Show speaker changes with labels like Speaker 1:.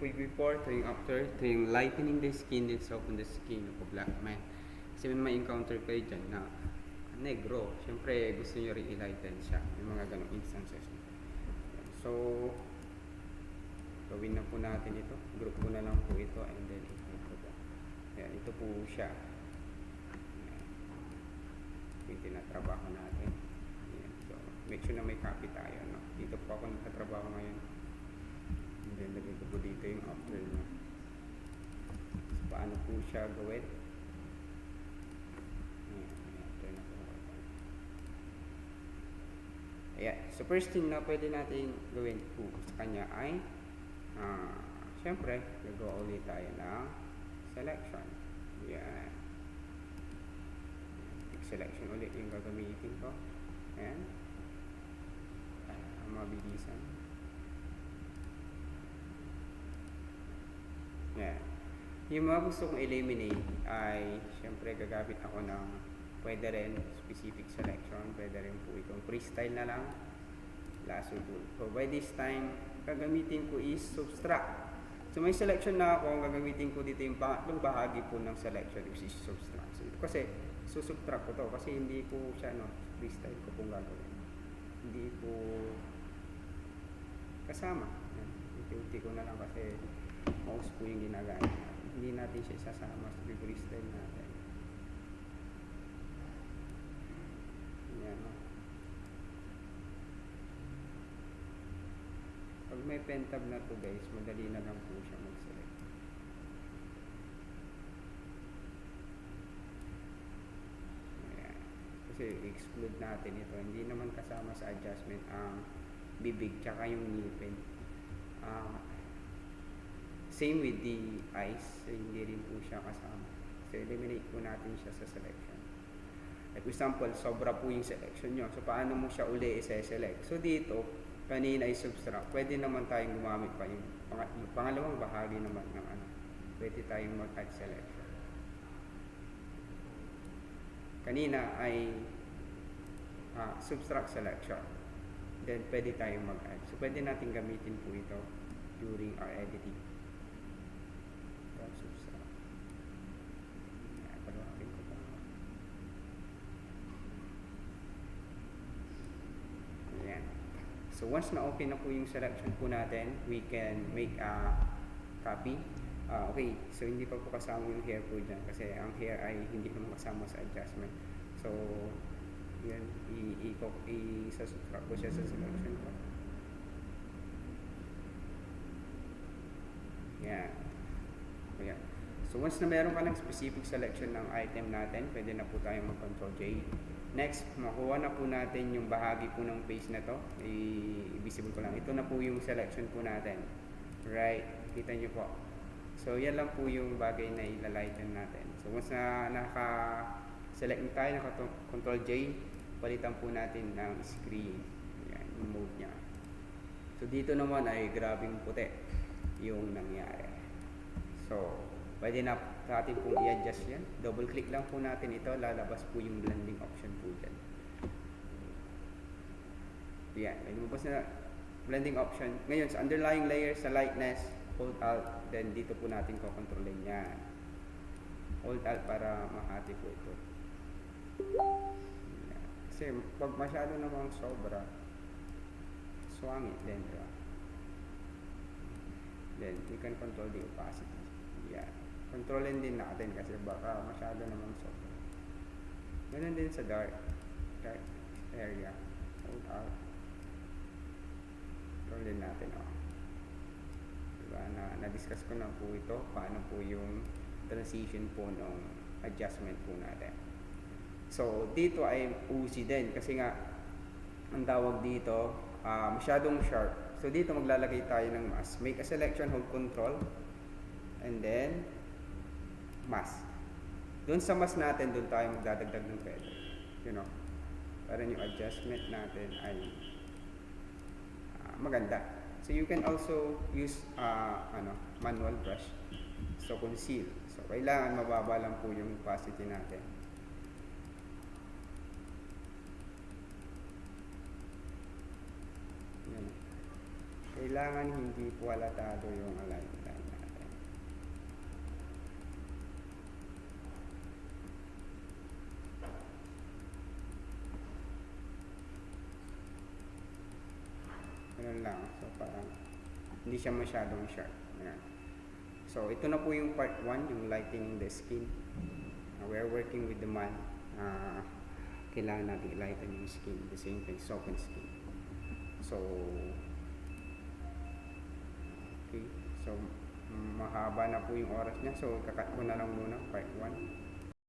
Speaker 1: po yung before, ito yung after, ito yung lightening the skin, then soften the skin of a black man. Kasi may encounter kayo dyan na negro, syempre gusto nyo rin i-lighten siya. Yung mga ganong instances. So, gawin na po natin ito. Group ko na lang po ito and then ito po. Ayan, ito po siya. Ayan. Yung tinatrabaho natin. Ayan. So, make sure na may copy tayo. No? Dito po ako nagtatrabaho ngayon. And then, lagay ko po dito yung after nyo. So, paano po siya gawin? Ayan. So, first thing na pwede natin gawin po sa kanya ay syempre, gagawa ulit tayo ng selection. Ayan. Selection ulit yung gagamitin ko. Ayan. Mabilisan. Ayan. Yung mga gusto kong eliminate ay syempre gagamit ako ng pwede rin specific selection, pwede rin po itong freestyle na lang, lasso tool. So by this time, gagamitin ko is subtract. So may selection na ako, gagamitin ko dito yung pangatlong bahagi po ng selection, which is subtract. So, kasi susubtract ko to kasi hindi po siya freestyle ko pong gagawin. Hindi po kasama. Unti-unti ko na lang kasi mouse po yung ginagamit. Hindi natin siya isasama sa freestyle natin. Yan. Pag may pen tab na to guys, madali na lang po siya mag-select. Ayan. Kasi exclude natin ito. Hindi naman kasama sa adjustment ang bibig tsaka yung ngipin. Same with the eyes, hindi rin po siya kasama. So eliminate po natin siya sa selection. Like example, sobra po yung selection nyo. So paano mo siya uli i-select? So dito, kanina ay subtract. Pwede naman tayong gumamit pa yung pangalawang bahagi naman ng pwede tayong mag-add selection. Kanina ay subtract selection. Then pwede tayong mag-add. So pwede natin gamitin po ito during our editing. Subtract. Palawakin ko pa. Ayan. So once na-open na po yung selection po natin, we can make a copy. Okay, so hindi pa po kasama yung hair po dyan kasi ang hair ay hindi naman kasama sa adjustment. So, yan, i-subtract ko siya sa selection ko. Yan. Ayan. So once na meron ka ng specific selection ng item natin, pwede na po tayong mag-Ctrl J. Next, makuha na po natin yung bahagi po ng face na to. I-visible ko lang. Ito na po yung selection po natin. Right? Kita nyo po. So, yan lang po yung bagay na ilalighten natin. So, once na naka-select tayo, naka-Ctrl J, palitan po natin ng screen. Yan, yung mode niya. So, dito naman ay grabing puti yung nangyari. So, pwede na natin pong i-adjust yan. Double click lang po natin ito. Lalabas po yung blending option po dyan. Yan. May lumabas na blending option. Ngayon, sa underlying layer, sa lightness, hold alt. Then, dito po natin kukontrolin yan. Hold alt para mahati po ito. Yan. Kasi, pag masyado namang sobra, swangit din. Diba? Then, we can control the opacity. Yan. Kontrolin din natin kasi baka masyado namang sobra. Ganun din sa dark area. Hold out. Kontrol din natin. Diba? Na-discuss ko na po ito. Paano po yung transition po ng adjustment po natin. So, dito ay usi din. Kasi nga, ang tawag dito, masyadong sharp. So, dito maglalagay tayo ng mask. Make a selection, hold control. And then, mask. Doon sa mask natin, doon tayo magdadagdag ng feather. You know, para yung adjustment natin ay maganda. So you can also use manual brush. So conceal. So kailangan mababa lang po yung opacity natin. Yan. Kailangan hindi po halatado yung alignment. lang. So, parang hindi siya masyadong sharp. Ayan. So, ito na po yung part 1, yung lightening the skin. We're working with the man. Kailangan natin i-lighten yung skin, the same thing, soften skin. So, okay. So, mahaba na po yung oras niya. So, kakat ko na lang muna, part 1.